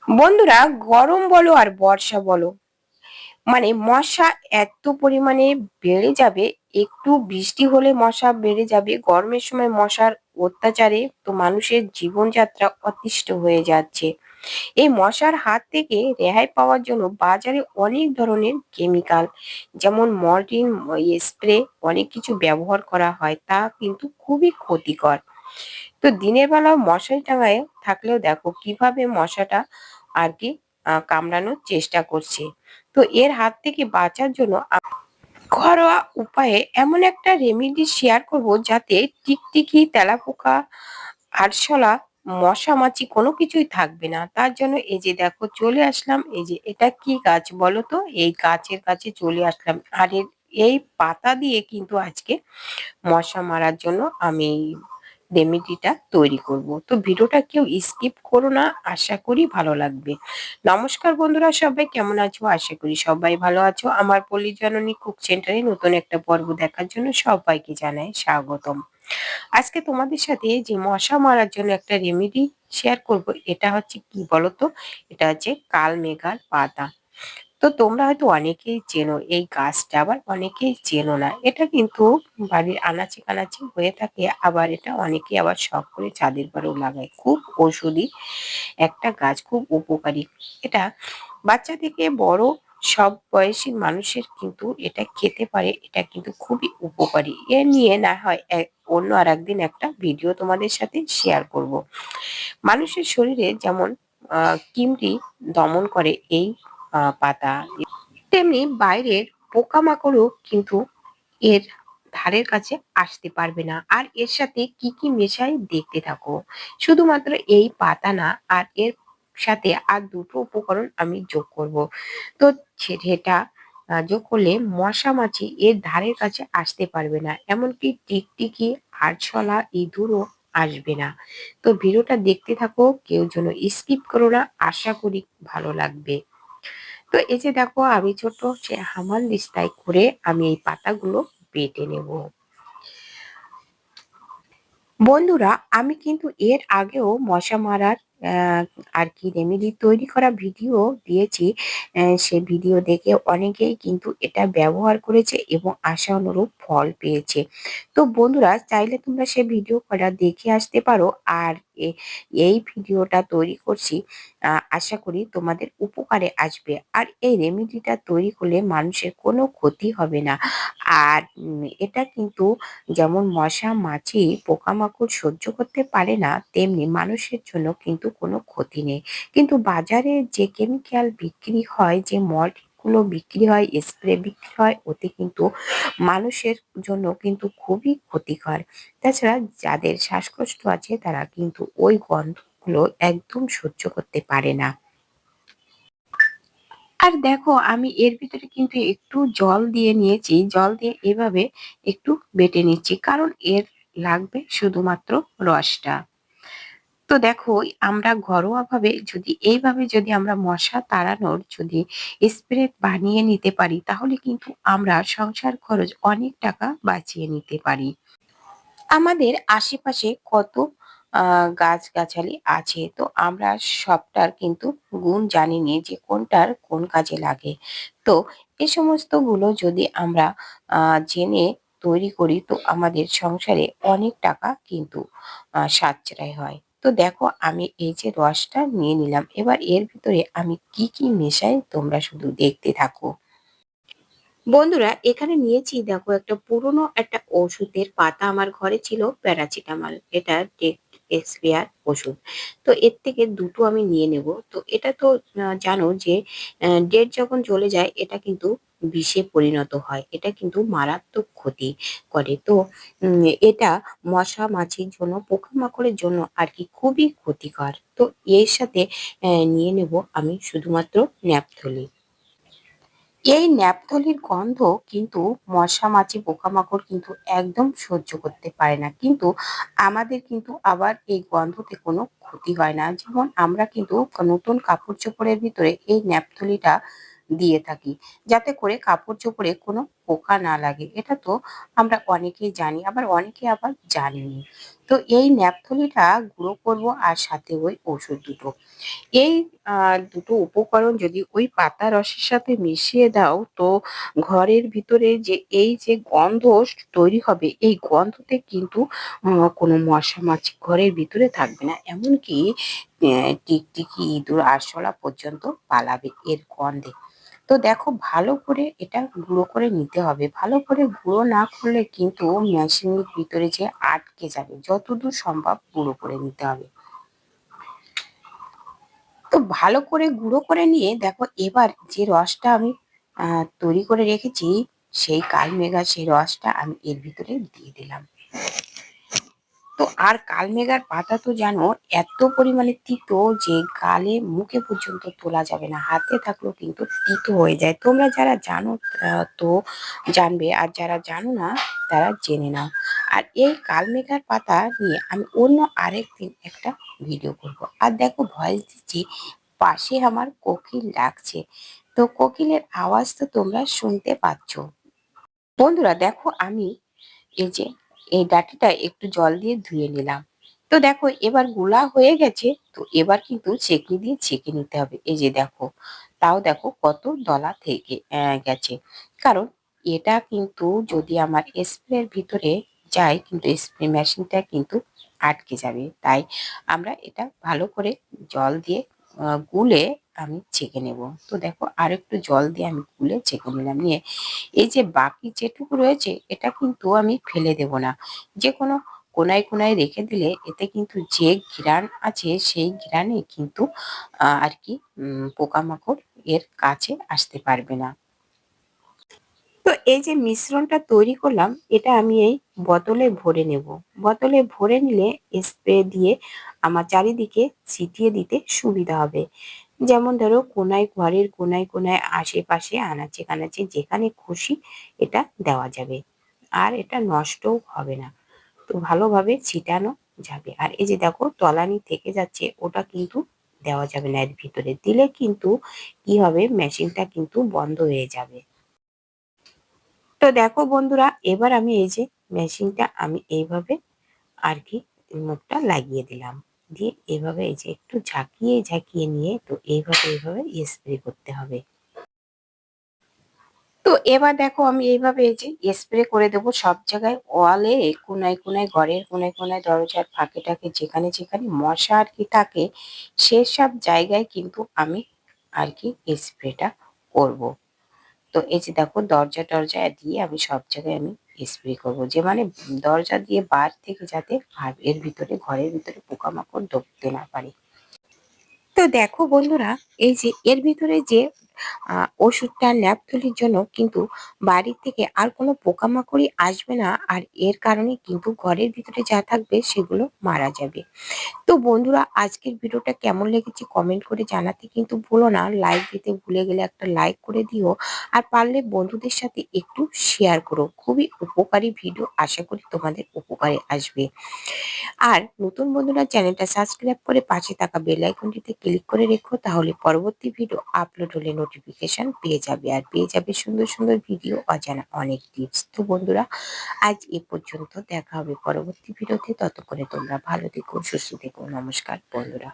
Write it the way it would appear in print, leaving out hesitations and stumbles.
বন্ধুরা, গরম বলো আর বর্ষা বলো, মানে মশা এত পরিমাণে বেড়ে যাবে। একটু বৃষ্টি হলে মশা বেড়ে যাবে। গরমের সময় মশার অত্যাচারে তো মানুষের জীবনযাত্রা অতিষ্ঠ হয়ে যাচ্ছে। এই মশার হাত থেকে রেহাই পাওয়ার জন্য বাজারে অনেক ধরনের কেমিক্যাল, যেমন মর্টিন স্প্রে, অনেক কিছু ব্যবহার করা হয়, তা কিন্তু খুবই ক্ষতিকর। তো দিনের বেলা মশারি টাঙায় থাকলেও দেখো কিভাবে মশাটা আর কি কামড়ানোর চেষ্টা করছে। তো এর হাত থেকে বাঁচার জন্য ঘরোয়া উপায়ে এমন একটা রেমেডি শেয়ার করব, যাতে টিকটিকি, তেলাপোকা, আরশোলা, মশা মাছি কোনো কিছুই থাকবে না। তার জন্য এই যে দেখো চলে আসলাম, এই যে এটা কি গাছ বলো তো, এই গাছের কাছে চলে আসলাম। আর এই পাতা দিয়ে কিন্তু আজকে মশা মারার জন্য আমি রেমেডিটা তৈরি করব। তো ভিডিওটা কেউ স্কিপ করো না, আশা করি ভালো লাগবে। নমস্কার বন্ধুরা, সবাই কেমন আছো? আশা করি সবাই ভালো আছো। আমার পল্লী জননী কুক সেন্টারে নতুন একটা পর্ব দেখার জন্য সবাইকে জানাই স্বাগতম। আজকে তোমাদের সাথে যে মশা মারার জন্য একটা রেমেডি শেয়ার করব, এটা হচ্ছে কি বলতো, এটা হচ্ছে কালমেঘার পাতা। তো তোমরা হয়তো অনেকেই চেনো এই গাছটা, আবার অনেকেই চেনো না। এটা কিন্তু বাড়ির আনাচে কানাচে হয়ে থাকে, আবার এটা অনেকে আবার শখ করে ছাদের উপরেও লাগায়। খুব ঔষধি একটা গাছ, খুব উপকারী। এটা বাচ্চা থেকে বড় সব বয়সী মানুষের কিন্তু এটা খেতে পারে। এটা কিন্তু খুবই উপকারী। এ নিয়ে না হয় অন্য আর একদিন একটা ভিডিও তোমাদের সাথে শেয়ার করব। মানুষের শরীরে যেমন কৃমি দমন করে এই পাতা, তেমনি বাইরের পোকামাকড়ও কিন্তু এর ধারের কাছে আসতে পারবে না। আর এর সাথে কি কি মেশাই দেখতে থাকো। শুধুমাত্র এই পাতা না, আর এর সাথে আর দুটো উপকরণ আমি যোগ করব। তো সেটা যোগ করলে মশা মাছি এর ধারের কাছে আসতে পারবে না, এমনকি টিকটিকি, আরশোলা, ইঁদুরও আসবে না। তো ভিডিওটা দেখতে থাকো, কেউ যেন স্কিপ করো না, আশা করি ভালো লাগবে। তো এই যে দেখো, আমি ছোট সে হামাল দিস্তায় করে আমি এই পাতাগুলো বেটে নেব। বন্ধুরা, আমি কিন্তু এর আগেও মশা মারার আহ, আর কি রেমেডি তৈরি করা ভিডিও দিয়েছি। সে ভিডিও দেখে অনেকেই কিন্তু এটা ব্যবহার করেছে এবং আশানুরূপ ফল পেয়েছে। তো বন্ধুরা, চাইলে তোমরা সে ভিডিও করা দেখে আসতে পারো। আর এই ভিডিওটা তৈরি করছি, আশা করি তোমাদের উপকারে আসবে। আর এই রেমেডিটা তৈরি করলে মানুষের কোনো ক্ষতি হবে না। আর এটা কিন্তু যেমন মশা মাছি পোকামাকড় সহ্য করতে পারে না, তেমনি মানুষের জন্য কিন্তু কোনো ক্ষতি নেই। কিন্তু বাজারে যে কেমিক্যাল বিক্রি হয়, যে মল্ট গুলো বিক্রি হয়, স্প্রে বিক্রি হয়, ওতে কিন্তু মানুষের জন্য কিন্তু খুবই ক্ষতিকর। তাছাড়া যাদের শ্বাসকষ্ট আছে তারা কিন্তু ওই গন্ধগুলো একদম সহ্য করতে পারে না। আর দেখো, আমি এর ভিতরে কিন্তু একটু জল দিয়ে নিয়েছি, জল দিয়ে এভাবে একটু বেটে নিচ্ছি, কারণ এর লাগবে শুধুমাত্র রসটা। তো দেখো, আমরা ঘরোয়া ভাবে যদি এইভাবে যদি আমরা মশা তাড়ানোর যদি স্প্রে বানিয়ে নিতে পারি, তাহলে কিন্তু আমরা সংসার খরচ অনেক টাকা বাঁচিয়ে নিতে পারি। আমাদের আশেপাশে কত গাছগাছালি আছে, তো আমরা সবটার কিন্তু গুণ জানি নে যে কোনটার কোন কাজে লাগে। তো এই সমস্ত গুলো যদি আমরা জেনে তৈরি করি, তো আমাদের সংসারে অনেক টাকা কিন্তু সাশ্রয় হয়। তো দেখো, আমি এই যে রসটা নিয়ে নিলাম, এবার এর ভিতরে আমি কি কি মেশাই তোমরা শুধু দেখতে থাকো। বন্ধুরা, এখানে নিয়েছি দেখো একটা পুরনো একটা ওষুধের পাতা, আমার ঘরে ছিল প্যারাসিটামল, এটা ডেট এক্সপায়ার ওষুধ। তো এর থেকে দুটো আমি নিয়ে নেব। তো এটা তো জানো যে ডেট যখন চলে যায় এটা কিন্তু বিষে পরিণত হয়, এটা কিন্তু মারাত্মক ক্ষতি করে। তো এটা মশা মাছির জন্য, পোকামাকড়ের জন্য আর কি খুবই ক্ষতিকর। তো এর সাথে নিয়ে নেব আমি শুধুমাত্র ন্যাপথলি। এই ন্যাপথলির গন্ধ কিন্তু মশা মাছি পোকামাকড় কিন্তু একদম সহ্য করতে পারে না। কিন্তু আমাদের কিন্তু আবার এই গন্ধতে কোনো ক্ষতি হয় না। যেমন আমরা কিন্তু নতুন কাপড় চোপড়ের ভিতরে এই ন্যাপথলিটা দিয়ে থাকি, যাতে করে কাপড় চোপড়ে কোনো পোকা না লাগে, এটা তো আমরা অনেকেই জানি, আবার অনেকে আবার জানিনি। তো এই ন্যাপথলিটা গুঁড়ো করব আর সাথে ওই ওষুধ দুটো। এই দুটো উপকরণ যদি ওই পাতা রসের সাথে মিশিয়ে দাও, তো ঘরের ভিতরে যে এই যে গন্ধ তৈরি হবে, এই গন্ধতে কিন্তু কোনো মশা মাছি ঘরের ভিতরে থাকবে না। এমনকি টিকটিকি, ইঁদুর, আরশোলা পর্যন্ত পালাবে এর গন্ধে। তো দেখো, ভালো করে এটা গুঁড়ো করে নিতে হবে। ভালো করে গুঁড়ো না করলে কিন্তু মেশিনের ভিতরে যে আটকে যাবে। যতদূর সম্ভব গুঁড়ো করে নিতে হবে। তো ভালো করে গুঁড়ো করে নিয়ে দেখো, এবার যে রসটা আমি তৈরি করে রেখেছি, সেই কালমেঘা সেই রসটা আমি এর ভিতরে দিয়ে দিলাম। তো আর কালমেঘার পাতা তো জানো এত পরিমাণে তিতো যে গালে মুখে পর্যন্ত তোলা যাবে না, হাতে থাকলেও কিন্তু তিতো হয়ে যায়। তোমরা যারা জানো তো জানবে, আর যারা জানো না তারা জেনে নাও। আর এই কালমেঘার পাতা নিয়ে আমি অন্য আরেকদিন একটা ভিডিও করব। আর দেখো, ভয়েস দিচ্ছি, পাশে আমার কোকিল ডাকছে। তো কোকিলের আওয়াজ তো তোমরা শুনতে পাচ্ছ। বন্ধুরা দেখো, আমি এই যে এই ডাঁটিটা একটু জল দিয়ে ধুয়ে নিলাম। তো দেখো, এবার গুলা হয়ে গেছে। তো এবার কিন্তু ছেঁকনি দিয়ে ছেঁকে নিতে হবে। এই যে দেখো, তাও দেখো কত দলা থেকে গেছে। কারণ এটা কিন্তু যদি আমার স্প্রের ভিতরে যায়, কিন্তু স্প্রে মেশিনটা কিন্তু আটকে যাবে। তাই আমরা এটা ভালো করে জল দিয়ে গুলে আমি ছেঁকে নেব। তো দেখো, আর একটু জল দিয়ে আমি গুলে ছেঁকে নিলাম। নিয়ে এই যে বাকি যেটুকু রয়েছে, এটা কিন্তু আমি ফেলে দেব না। যে কোনো কোনায় কোনায় রেখে দিলে এতে কিন্তু যে ঘ্রাণ আছে, সেই ঘ্রাণে কিন্তু আর কি পোকামাকড় এর কাছে আসতে পারবে না। তো এই যে মিশ্রণটা তৈরি করলাম, এটা আমি এই বোতলে ভরে নেব। বোতলে ভরে নিলে স্প্রে দিয়ে আমার চারিদিকে ছিটিয়ে দিতে সুবিধা হবে। যেমন ধরো, কোনায়, ঘরের কোনায় কোনায়, আশেপাশে, আনাচে কানাচে, যেখানে খুশি এটা দেওয়া যাবে। আর এটা নষ্টও হবে না। তো ভালোভাবে ছিটানো যাবে। আর এই যে দেখো, তলানি থেকে যাচ্ছে, ওটা কিন্তু দেওয়া যাবে না। এর ভিতরে দিলে কিন্তু কি হবে, মেশিনটা কিন্তু বন্ধ হয়ে যাবে। তো দেখো বন্ধুরা, এবার আমি এই যে মেশিনটা আমি এইভাবে আর কি মুখটা লাগিয়ে দিলাম। দিয়ে এভাবে এই যে একটু ঝাঁকিয়ে ঝাঁকিয়ে নিয়ে, তো এইভাবে স্প্রে করতে হবে। তো এবার দেখো, আমি এইভাবে এই যে স্প্রে করে দেবো সব জায়গায়, ওয়ালে, কোনায় কোনায়, ঘরের কোনায় কোনায়, দরজার ফাঁকে টাকে, যেখানে যেখানে মশা আর কি থাকে, সেসব জায়গায় কিন্তু আমি আর কি স্প্রেটা করব। তো এই যে দেখো, দরজা টরজা দিয়ে আমি সব জায়গায় আমি স্প্রে করব, যে মানে দরজা দিয়ে বার থেকে যাতে এর ভিতরে, ঘরের ভিতরে পোকামাকড় ঢুকতে না পারে। তো দেখো বন্ধুরা, এই যে এর ভিতরে যে ওষুধটা ন্যাপথলির জন্য, কিন্তু বাড়ির থেকে আর কোনো পোকামাকড়ই আসবে না। আর এর কারণে কিন্তু ঘরের ভিতরে যা থাকবে সেগুলো মারা যাবে। তো বন্ধুরা, আজকের ভিডিওটা কেমন লেগেছে কমেন্ট করে জানাতে কিন্তু ভুলো না। লাইক দিতে ভুলে গেলে একটা লাইক করে দিও। আর পারলে বন্ধুদের সাথে একটু শেয়ার করো। খুবই উপকারী ভিডিও, আশা করি তোমাদের উপকারে আসবে। আর নতুন বন্ধুরা, চ্যানেলটা সাবস্ক্রাইব করে পাশে থাকা বেল আইকনটিতে ক্লিক করে রেখো, তাহলে পরবর্তী ভিডিও আপলোড হলে নোটিফিকেশন পেয়ে যাবে। আর পেয়ে যাবে সুন্দর সুন্দর ভিডিও, অজানা অনেক টিপস। তো বন্ধুরা, আজ এ পর্যন্ত। দেখা হবে পরবর্তী ভিডিওতে। ততক্ষণে তোমরা ভালো থেকো, সুস্থ থেকো। নমস্কার বন্ধুরা।